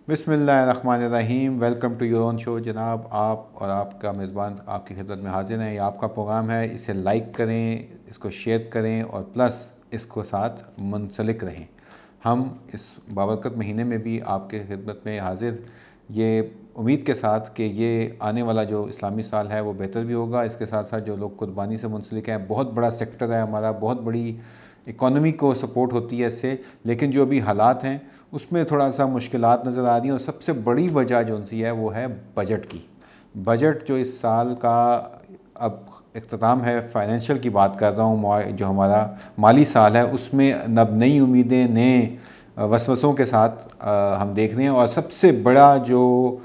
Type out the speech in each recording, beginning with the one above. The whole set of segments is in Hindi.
बिस्मिल्लाहिर्रहमानिर्रहीम। Welcome to your own show. जनाब, आप और आपका मेज़बान आपकी खिदमत में हाजिर हैं। ये आपका प्रोग्राम है, इसे लाइक करें, इसको शेयर करें और प्लस इसको साथ मुंसलिक रहें। हम इस बाबरकत महीने में भी आपके खिदमत में हाजिर, ये उम्मीद के साथ कि ये आने वाला जो इस्लामी साल है वो बेहतर भी होगा। इसके साथ साथ जो लोग कुर्बानी से मुंसलिक हैं, बहुत बड़ा सेक्टर है हमारा, बहुत बड़ी इकॉनमी को सपोर्ट होती है इससे, लेकिन जो अभी हालात हैं उसमें थोड़ा सा मुश्किलात नज़र आ रही हैं। और सबसे बड़ी वजह जो सी है वो है बजट की। बजट जो इस साल का अब इख्तिताम है, फाइनेंशियल की बात कर रहा हूँ, जो हमारा माली साल है उसमें अब नई उम्मीदें, नए वसवसों के साथ हम देख रहे हैं। और सबसे बड़ा जो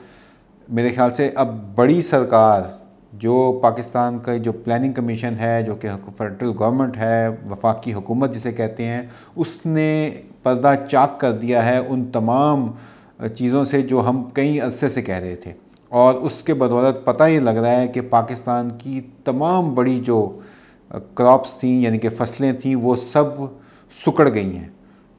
मेरे ख्याल से अब बड़ी सरकार जो पाकिस्तान का जो प्लानिंग कमीशन है, जो कि फेडरल गवर्नमेंट है, वफाकी हुकूमत जिसे कहते हैं, उसने पर्दा चाक कर दिया है उन तमाम चीज़ों से जो हम कई अरसे से कह रहे थे। और उसके बदौलत पता ये लग रहा है कि पाकिस्तान की तमाम बड़ी जो क्रॉप्स थी, यानी कि फसलें थीं, वो सब सुकड़ गई हैं।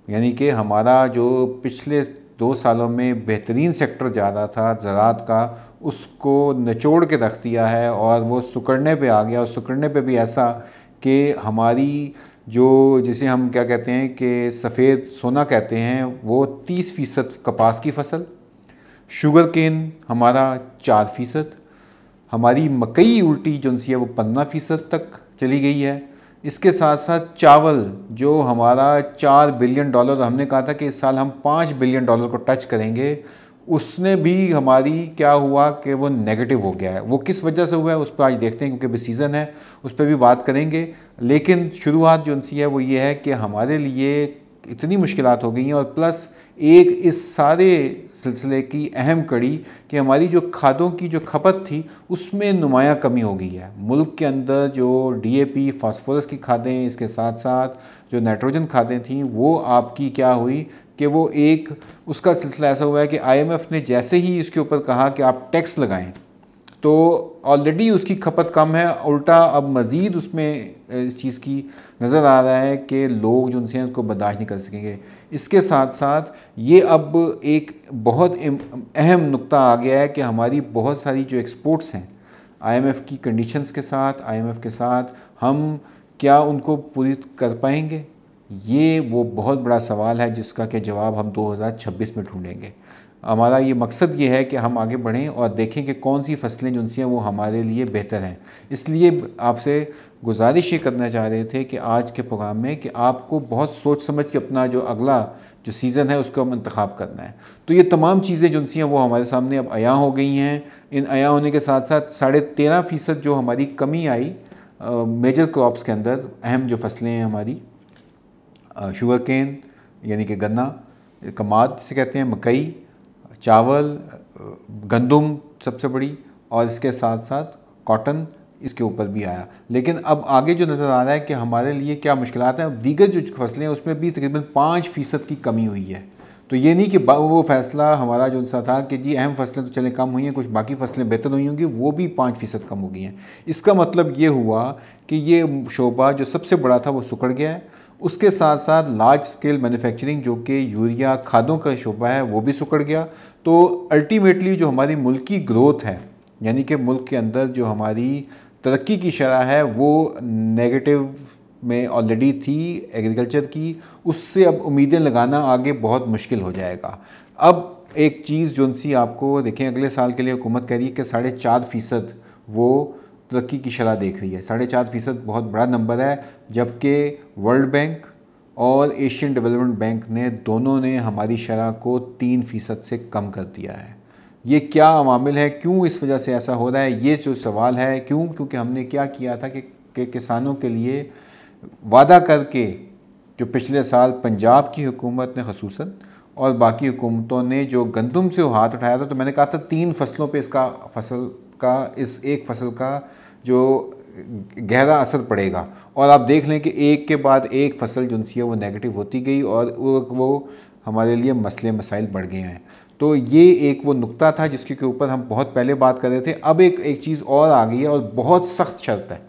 यानी कि हमारा जो पिछले 2 सालों में बेहतरीन सेक्टर जा रहा था ज़राअत का, उसको निचोड़ के रख दिया है और वो सुकड़ने पे आ गया। और सुकड़ने पे भी ऐसा कि हमारी जो, जिसे हम क्या कहते हैं कि सफ़ेद सोना कहते हैं, वो 30% कपास की फसल, शुगर केन हमारा 4%, हमारी मकई उल्टी जो सी है वो 15% तक चली गई है। इसके साथ साथ चावल जो हमारा $4 बिलियन, हमने कहा था कि इस साल हम $5 बिलियन को टच करेंगे, उसने भी हमारी क्या हुआ कि वो नेगेटिव हो गया है। वो किस वजह से हुआ है उस पर आज देखते हैं, क्योंकि अभी सीज़न है, उस पर भी बात करेंगे। लेकिन शुरुआत जो सी है वो ये है कि हमारे लिए इतनी मुश्किलात हो गई हैं। और प्लस एक इस सारे सिलसिले की अहम कड़ी कि हमारी जो खादों की जो खपत थी उसमें नुमायाँ कमी हो गई है। मुल्क के अंदर जो DAP फास्फोरस की खादें, इसके साथ साथ जो नाइट्रोजन खादें थीं, वो आपकी क्या हुई कि वो एक उसका सिलसिला ऐसा हुआ है कि IMF ने जैसे ही इसके ऊपर कहा कि आप टैक्स लगाएं, तो ऑलरेडी उसकी खपत कम है, उल्टा अब मज़ीद उसमें इस चीज़ की नज़र आ रहा है कि लोग जो उनसे हैं उसको बर्दाश्त नहीं कर सकेंगे। इसके साथ साथ ये अब एक बहुत अहम नुक्ता आ गया है कि हमारी बहुत सारी जो एक्सपोर्ट्स हैं IMF की कंडीशंस के साथ, IMF के साथ, हम क्या उनको पूरी कर पाएंगे? ये वो बहुत बड़ा सवाल है जिसका कि जवाब हम 2026 में ढूंढेंगे। हमारा ये मकसद ये है कि हम आगे बढ़ें और देखें कि कौन सी फसलें जो हैं वो हमारे लिए बेहतर हैं। इसलिए आपसे गुजारिश ये करना चाह रहे थे कि आज के प्रोग्राम में कि आपको बहुत सोच समझ के अपना जो अगला जो सीज़न है उसको हम इंतखाब करना है। तो ये तमाम चीज़ें जो हैं वो हमारे सामने अब अयां हो गई हैं। इन अयां होने के साथ साथ 13.5% जो हमारी कमी आई मेजर क्रॉप्स के अंदर, अहम जो फसलें हैं हमारी, शुगर केन यानी कि गन्ना, कमाद जिसे कहते हैं, मकई, चावल, गंदम सबसे बड़ी, और इसके साथ साथ कॉटन इसके ऊपर भी आया। लेकिन अब आगे जो नज़र आ रहा है कि हमारे लिए क्या मुश्किलात हैं। अब दीगर जो फसलें हैं उसमें भी तकरीबन 5% की कमी हुई है। तो ये नहीं कि वो फ़ैसला हमारा जो सा था कि जी अहम फसलें तो चलें कम हुई हैं, कुछ बाकी फसलें बेहतर हुई होंगी, वो भी 5% कम हो गई हैं। इसका मतलब ये हुआ कि ये शोबा जो सबसे बड़ा था वो सुकड़ गया है। उसके साथ साथ लार्ज स्केल मैन्युफैक्चरिंग जो कि यूरिया खादों का शोबा है वो भी सुकड़ गया। तो अल्टीमेटली जो हमारी मुल्क की ग्रोथ है, यानी कि मुल्क के अंदर जो हमारी तरक्की की शरह है, वो नेगेटिव में ऑलरेडी थी एग्रीकल्चर की, उससे अब उम्मीदें लगाना आगे बहुत मुश्किल हो जाएगा। अब एक चीज़ जो सी आपको देखें, अगले साल के लिए हुकूमत कह रही है कि 4.5% वो तरक्की की शरह देख रही है। 4.5% बहुत बड़ा नंबर है, जबकि वर्ल्ड बैंक और एशियन डेवलपमेंट बैंक ने दोनों ने हमारी शरह को 3% से कम कर दिया है। ये क्या अवामिल है, क्यों इस वजह से ऐसा हो रहा है, ये जो सवाल है। क्यों? क्योंकि हमने क्या किया था कि किसानों के लिए वादा करके, जो पिछले साल पंजाब की हुकूमत ने खसूसन और बाकी हुकूमतों ने जो गंदम से हाथ उठाया था, तो मैंने कहा था 3 फसलों पे इसका इस एक फसल का जो गहरा असर पड़ेगा। और आप देख लें कि एक के बाद एक फसल जो सी है वो नेगेटिव होती गई और वो हमारे लिए मसले मसाइल बढ़ गए हैं। तो ये एक वो नुक्ता था जिसके ऊपर हम बहुत पहले बात कर रहे थे। अब एक चीज़ और आ गई है और बहुत सख्त शर्त है।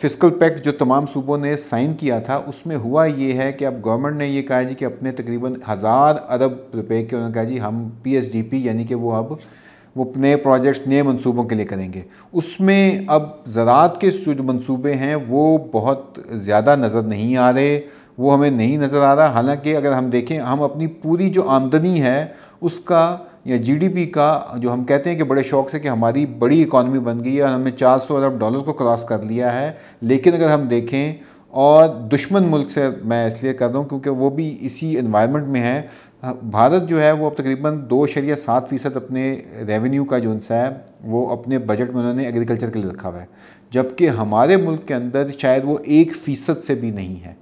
फिस्कल पैक्ट जो तमाम सूबों ने साइन किया था, उसमें हुआ ये है कि अब गवर्नमेंट ने ये कहा जी कि अपने तकरीबन 1000 अरब रुपए के, उन्होंने कहा जी हम PSDP यानी कि वो अब वो नए प्रोजेक्ट्स नए मंसूबों के लिए करेंगे। उसमें अब ज़राअत के जो मंसूबे हैं वो बहुत ज़्यादा नज़र नहीं आ रहे, वो हमें नहीं नज़र आ रहा। हालांकि अगर हम देखें, हम अपनी पूरी जो आमदनी है उसका या GDP का, जो हम कहते हैं कि बड़े शौक से कि हमारी बड़ी इकॉनमी बन गई है, हमने 400 अरब डॉलर को क्रॉस कर लिया है, लेकिन अगर हम देखें, और दुश्मन मुल्क से मैं इसलिए कर रहा हूँ क्योंकि वो भी इसी एनवायरनमेंट में है, भारत जो है वो अब तकरीबन 2.7% अपने रेवेन्यू का जो उनसा है वो अपने बजट में उन्होंने एग्रीकल्चर के लिए रखा हुआ है, जबकि हमारे मुल्क के अंदर शायद वो 1% से भी नहीं है।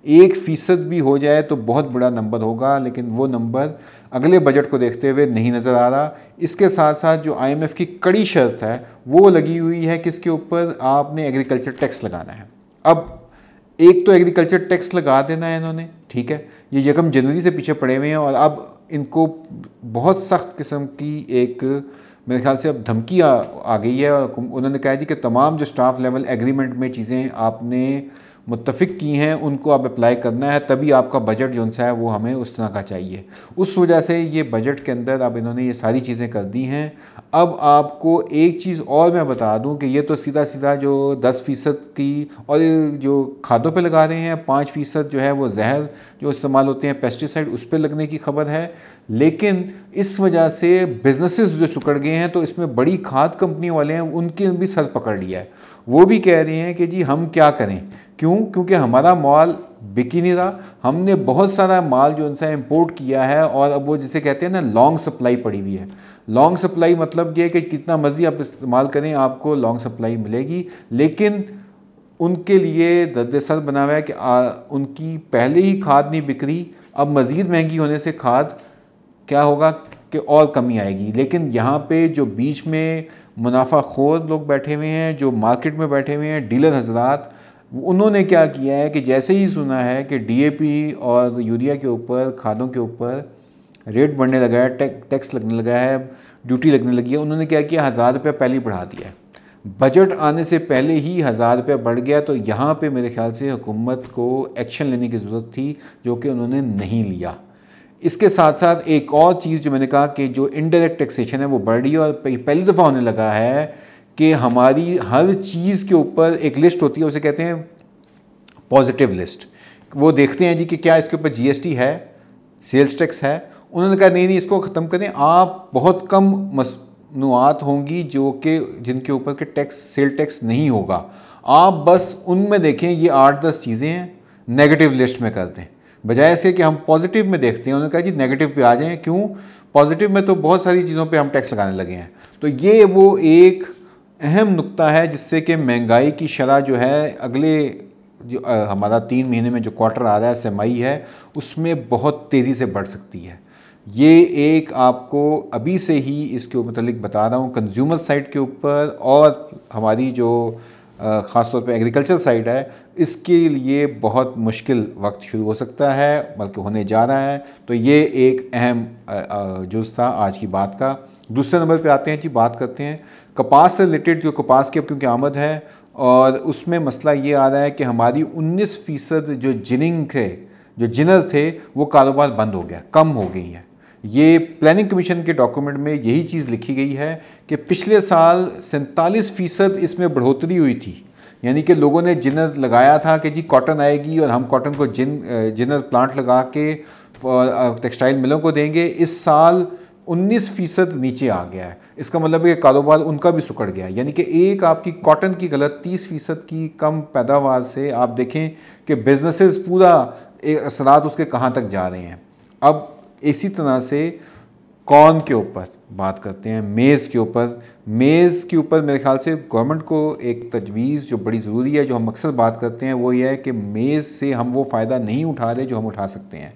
1% भी हो जाए तो बहुत बड़ा नंबर होगा, लेकिन वो नंबर अगले बजट को देखते हुए नहीं नज़र आ रहा। इसके साथ साथ जो IMF की कड़ी शर्त है वो लगी हुई है कि इसके ऊपर आपने एग्रीकल्चर टैक्स लगाना है। अब एक तो एग्रीकल्चर टैक्स लगा देना है इन्होंने, ठीक है, ये 1 जनवरी से पीछे पड़े हुए हैं, और अब इनको बहुत सख्त किस्म की एक मेरे ख्याल से अब धमकी आ गई है। और उन्होंने कहा जी कि तमाम जो स्टाफ लेवल एग्रीमेंट में चीज़ें आपने मुत्तफ़िक की हैं उनको आप अप्लाई करना है, तभी आपका बजट जो सा है वो हमें उस तरह का चाहिए। उस वजह से ये बजट के अंदर अब इन्होंने ये सारी चीज़ें कर दी हैं। अब आपको एक चीज़ और मैं बता दूं कि ये तो सीधा सीधा जो 10% की, और जो खादों पे लगा रहे हैं 5% जो है वो जहर जो इस्तेमाल होते हैं पेस्टिसाइड, उस पर लगने की खबर है। लेकिन इस वजह से बिजनेसेस जो सिकुड़ गए हैं, तो इसमें बड़ी खाद कंपनी वाले हैं उनके भी सर पकड़ लिया है। वो भी कह रहे हैं कि जी हम क्या करें, क्योंकि हमारा माल बिक ही नहीं रहा। हमने बहुत सारा माल जो उनसे इंपोर्ट किया है, और अब वो जिसे कहते हैं ना लॉन्ग सप्लाई पड़ी हुई है। लॉन्ग सप्लाई मतलब ये है कि जितना मर्जी आप इस्तेमाल करें आपको लॉन्ग सप्लाई मिलेगी, लेकिन उनके लिए दर्द सर बना हुआ है कि उनकी पहले ही खाद नहीं बिक रही, अब मज़ीद महंगी होने से खाद क्या होगा कि और कमी आएगी। लेकिन यहाँ पे जो बीच में मुनाफाखोर लोग बैठे हुए हैं, जो मार्केट में बैठे हुए हैं डीलर हजरात, उन्होंने क्या किया है कि जैसे ही सुना है कि DAP और यूरिया के ऊपर, खादों के ऊपर रेट बढ़ने लगा है, टैक्स लगने लगा है, ड्यूटी लगने लगी है, उन्होंने क्या किया, 1000 रुपये पहले ही बढ़ा दिया है। बजट आने से पहले ही 1000 रुपये बढ़ गया। तो यहाँ पे मेरे ख्याल से हुकूमत को एक्शन लेने की ज़रूरत थी, जो कि उन्होंने नहीं लिया। इसके साथ साथ एक और चीज़ जो मैंने कहा कि जो इनडायरेक्ट टैक्सेशन है वो बढ़ रही है, और पहली दफ़ा होने लगा है कि हमारी हर चीज़ के ऊपर एक लिस्ट होती है, उसे कहते हैं पॉजिटिव लिस्ट। वो देखते हैं जी कि क्या इसके ऊपर GST है, सेल्स टैक्स है। उन्होंने कहा नहीं इसको ख़त्म करें, आप बहुत कम मसनूआत होंगी जो कि जिनके ऊपर के टैक्स, सेल टैक्स नहीं होगा, आप बस उनमें देखें ये 8-10 चीज़ें हैं, नेगेटिव लिस्ट में कर दें, बजाय इसके कि हम पॉजिटिव में देखते हैं। उन्होंने कहा जी नेगेटिव पे आ जाएं, क्यों, पॉजिटिव में तो बहुत सारी चीज़ों पे हम टैक्स लगाने लगे हैं। तो ये वो एक अहम नुक्ता है जिससे कि महंगाई की शरह जो है अगले जो हमारा 3 महीने में जो क्वार्टर आ रहा है, सेमाई है, उसमें बहुत तेज़ी से बढ़ सकती है। ये एक आपको अभी से ही इसके मतलब बता रहा हूँ, कंज्यूमर साइड के ऊपर और हमारी जो ख़ास तौर पे एग्रीकल्चर साइड है, इसके लिए बहुत मुश्किल वक्त शुरू हो सकता है, बल्कि होने जा रहा है। तो ये एक अहम जुज़ था आज की बात का। दूसरे नंबर पे आते हैं जी, बात करते हैं कपास से रिलेटेड। जो कपास की अब क्योंकि आमद है, और उसमें मसला ये आ रहा है कि हमारी 19% जो जिनिंग थे, जो जिनर थे, वो कारोबार बंद हो गया, कम हो गई है। ये प्लानिंग कमीशन के डॉक्यूमेंट में यही चीज़ लिखी गई है कि पिछले साल 47% इसमें बढ़ोतरी हुई थी। यानी कि लोगों ने जिनर लगाया था कि जी कॉटन आएगी और हम कॉटन को जिनर प्लांट लगा के टेक्सटाइल मिलों को देंगे। इस साल 19% नीचे आ गया है। इसका मतलब है कि कारोबार उनका भी सुकड़ गया है। यानी कि एक आपकी कॉटन की गलत 30% की कम पैदावार से आप देखें कि बिजनेसेस पूरा असरात उसके कहाँ तक जा रहे हैं। अब इसी तरह से कॉर्न के ऊपर बात करते हैं, मेज़ के ऊपर। मेज़ के ऊपर मेरे ख्याल से गवर्नमेंट को एक तजवीज़ जो बड़ी ज़रूरी है, जो हम अक्सर बात करते हैं, वो ये है कि मेज़ से हम वो फ़ायदा नहीं उठा रहे जो हम उठा सकते हैं।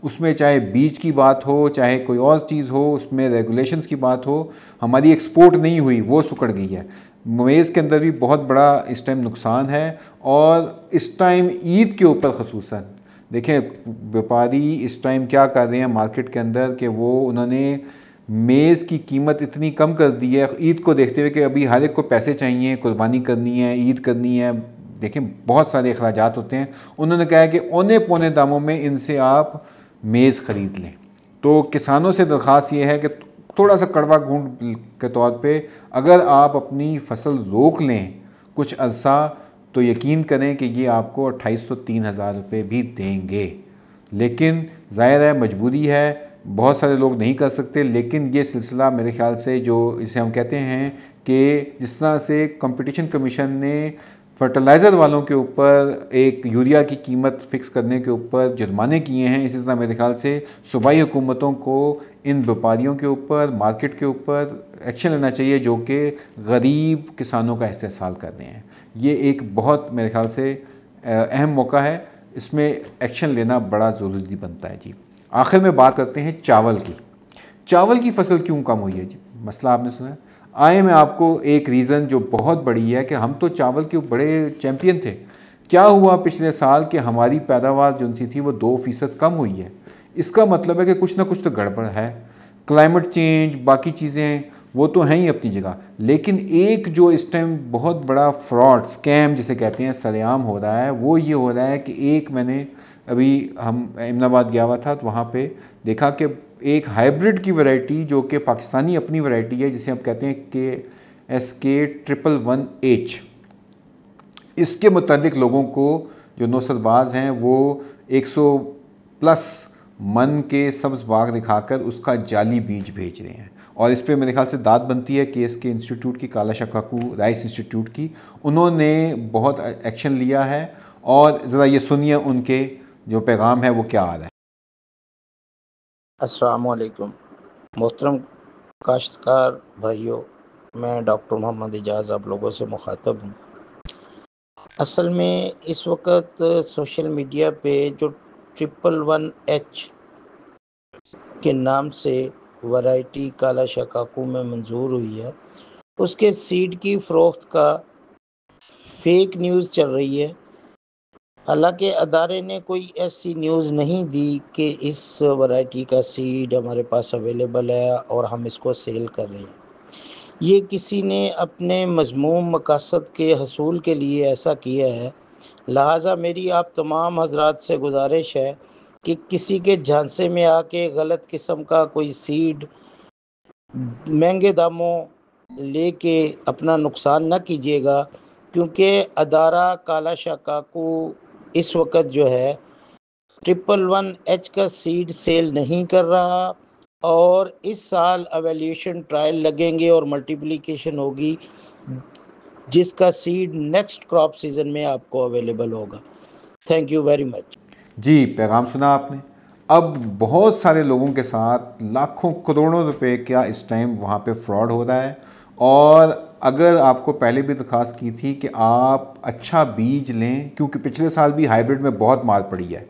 उसमें चाहे बीज की बात हो, चाहे कोई और चीज़ हो, उसमें रेगुलेशंस की बात हो, हमारी एक्सपोर्ट नहीं हुई, वो सुकड़ गई है। मेज़ के अंदर भी बहुत बड़ा इस टाइम नुकसान है। और इस टाइम ईद के ऊपर ख़ुसूसन देखें, व्यापारी इस टाइम क्या कर रहे हैं मार्केट के अंदर कि वो उन्होंने मेज़ की कीमत इतनी कम कर दी है ईद को देखते हुए कि अभी हर एक को पैसे चाहिए, कुर्बानी करनी है, ईद करनी है, देखें बहुत सारे अखराजात होते हैं। उन्होंने कहा है कि औने पौने दामों में इनसे आप मेज़ ख़रीद लें। तो किसानों से दरख्वास्त ये है कि थोड़ा सा कड़वा घूंट के तौर पे अगर आप अपनी फसल रोक लें कुछ अरसा, तो यकीन करें कि ये आपको 2800-3000 रुपये भी देंगे। लेकिन ज़ाहिर है मजबूरी है, बहुत सारे लोग नहीं कर सकते। लेकिन ये सिलसिला मेरे ख्याल से जो इसे हम कहते हैं कि जिस तरह से कंपटीशन कमीशन ने फर्टिलाइज़र वालों के ऊपर एक यूरिया की कीमत फ़िक्स करने के ऊपर जुर्माने किए हैं, इसी तरह मेरे ख्याल से सूबाई हुकूमतों को इन व्यापारियों के ऊपर, मार्केट के ऊपर एक्शन लेना चाहिए जो कि गरीब किसानों का इस्तेहसाल कर रहे हैं। ये एक बहुत मेरे ख्याल से अहम मौका है, इसमें एक्शन लेना बड़ा ज़रूरी बनता है जी। आखिर में बात करते हैं चावल की। चावल की फसल क्यों कम हुई है जी? मसला आपने सुना है। आए मैं आपको एक रीज़न जो बहुत बड़ी है कि हम तो चावल के बड़े चैम्पियन थे। क्या हुआ पिछले साल कि हमारी पैदावार जो सी थी वो 2% कम हुई है। इसका मतलब है कि कुछ ना कुछ तो गड़बड़ है। क्लाइमेट चेंज, बाकी चीज़ें वो तो हैं ही अपनी जगह, लेकिन एक जो इस टाइम बहुत बड़ा फ्रॉड, स्कैम जिसे कहते हैं, सरेआम हो रहा है, वो ये हो रहा है कि एक मैंने अभी हम अहमदाबाद गया हुआ था तो वहाँ पे देखा कि एक हाइब्रिड की वैरायटी जो कि पाकिस्तानी अपनी वैरायटी है, जिसे हम कहते हैं कि SK111H, इसके मुतालिक लोगों को जो नौसरबाज हैं वो 100+ मन के सब्ज़ बाग दिखाकर उसका जाली बीज भेज रहे हैं। और इस पर मेरे ख्याल से दाद बनती है KSK इंस्टीट्यूट की, काला शकाकू राइस इंस्टीट्यूट की। उन्होंने बहुत एक्शन लिया है और ज़रा ये सुनिए उनके जो पैगाम है वो क्या आ रहा है। अस्सलाम वालेकुम मोहतरम काश्तकार भाइयों, मैं डॉक्टर मोहम्मद इजाज़ आप लोगों से मुखातब हूँ। असल में इस वक्त सोशल मीडिया पे जो 111H के नाम से वैरायटी काला शकाकू में मंजूर हुई है, उसके सीड की फ़रोख्त का फेक न्यूज़ चल रही है। हालांकि अदारे ने कोई ऐसी न्यूज़ नहीं दी कि इस वैरायटी का सीड हमारे पास अवेलेबल है और हम इसको सेल कर रहे हैं। ये किसी ने अपने मज़मूम मकसद के हसूल के लिए ऐसा किया है। लिहाजा मेरी आप तमाम हजरात से गुजारिश है कि किसी के झांसे में आके गलत किस्म का कोई सीड महंगे दामों लेके अपना नुकसान न कीजिएगा, क्योंकि अदारा काला शकाकू इस वक्त जो है 111H का सीड सेल नहीं कर रहा और इस साल एवोल्यूशन ट्रायल लगेंगे और मल्टीप्लिकेशन होगी, जिसका सीड नेक्स्ट क्रॉप सीजन में आपको अवेलेबल होगा। थैंक यू वेरी मच जी। पैगाम सुना आपने। अब बहुत सारे लोगों के साथ लाखों करोड़ों रुपए का इस टाइम वहाँ पे फ्रॉड हो रहा है। और अगर आपको पहले भी दरख्वास्त की थी कि आप अच्छा बीज लें, क्योंकि पिछले साल भी हाइब्रिड में बहुत मार पड़ी है।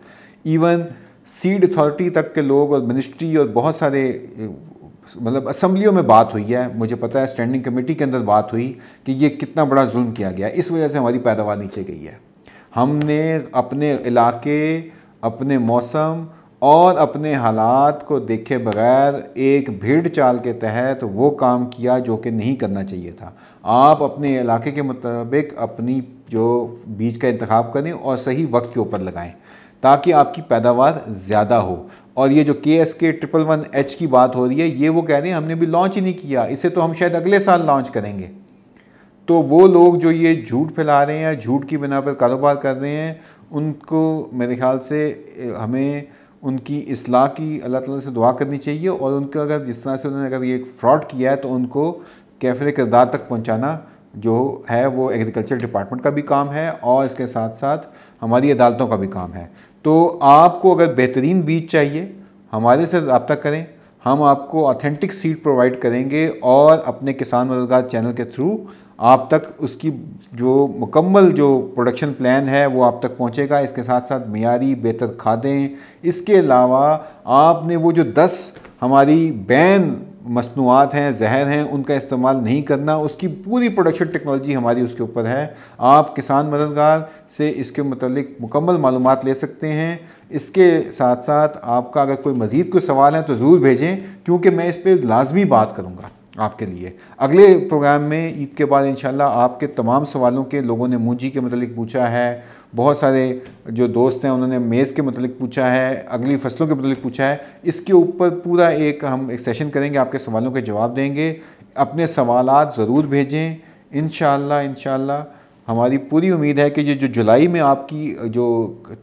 इवन सीड अथॉरिटी तक के लोग और मिनिस्ट्री और बहुत सारे मतलब असम्बलियों में बात हुई है, मुझे पता है स्टैंडिंग कमेटी के अंदर बात हुई कि ये कितना बड़ा जुल्म किया गया, इस वजह से हमारी पैदावार नीचे गई है। हमने अपने इलाके, अपने मौसम और अपने हालात को देखे बगैर एक भेड़ चाल के तहत वो काम किया जो कि नहीं करना चाहिए था। आप अपने इलाके के मुताबिक अपनी जो बीज का इंतखाब करें और सही वक्त के ऊपर लगाएं ताकि आपकी पैदावार ज़्यादा हो। और ये जो KSK 111H की बात हो रही है, ये वो कह रहे हैं हमने भी लॉन्च ही नहीं किया, इसे तो हम शायद अगले साल लॉन्च करेंगे। तो वो लोग जो ये झूठ फैला रहे हैं, झूठ की बिना पर कारोबार कर रहे हैं, उनको मेरे ख्याल से हमें उनकी इस्लाह की अल्लाह ताला से दुआ करनी चाहिए। और उनका अगर जिस तरह से उन्होंने अगर ये फ्रॉड किया है तो उनको कैफ़िर किरदार तक पहुंचाना जो है वो एग्रीकल्चर डिपार्टमेंट का भी काम है और इसके साथ साथ हमारी अदालतों का भी काम है। तो आपको अगर बेहतरीन बीज चाहिए हमारे से रब्ता करें, हम आपको ऑथेंटिक सीड प्रोवाइड करेंगे और अपने किसान मददगार चैनल के थ्रू आप तक उसकी जो मुकम्मल जो प्रोडक्शन प्लान है वो आप तक पहुंचेगा। इसके साथ साथ मियारी बेहतर खादें, इसके अलावा आपने वो जो 10 हमारी बैन मसनूआत हैं, जहर हैं, उनका इस्तेमाल नहीं करना, उसकी पूरी प्रोडक्शन टेक्नोलॉजी हमारी उसके ऊपर है। आप किसान मददगार से इसके मुतालिक मुकम्मल मालूमात ले सकते हैं। इसके साथ साथ आपका अगर कोई मज़ीद कोई सवाल है तो ज़रूर भेजें, क्योंकि मैं इस पर लाजमी बात करूँगा। आपके लिए। अगले प्रोग्राम में ईद के बाद इंशाल्लाह आपके तमाम सवालों के लोगों ने मूंजी के मतलब पूछा है, बहुत सारे जो दोस्त हैं उन्होंने मेज़ के मतलब पूछा है, अगली फसलों के मतलब पूछा है। इसके ऊपर पूरा हम एक सेशन करेंगे, आपके सवालों के जवाब देंगे। अपने सवालात ज़रूर भेजें। इंशाल्लाह हमारी पूरी उम्मीद है कि जो जुलाई में आपकी जो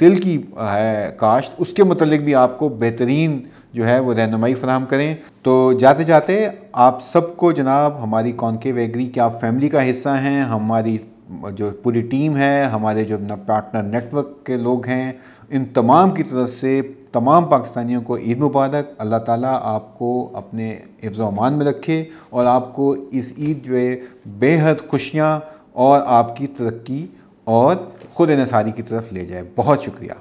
तिल की है काश्त, उसके मतलब भी आपको बेहतरीन जो है वो रहनुमाई फराहम करें। तो जाते जाते आप सबको जनाब हमारी कॉन्केव एग्री के आप फैमिली का हिस्सा हैं, हमारी जो पूरी टीम है, हमारे जो पार्टनर नेटवर्क के लोग हैं, इन तमाम की तरफ से तमाम पाकिस्तानियों को ईद मुबारक। अल्लाह ताला आपको अपने हिफ्ज़ व अमान में रखे और आपको इस ईद में बेहद खुशियाँ और आपकी तरक्की और खुद इन्सारी की तरफ ले जाए। बहुत शुक्रिया।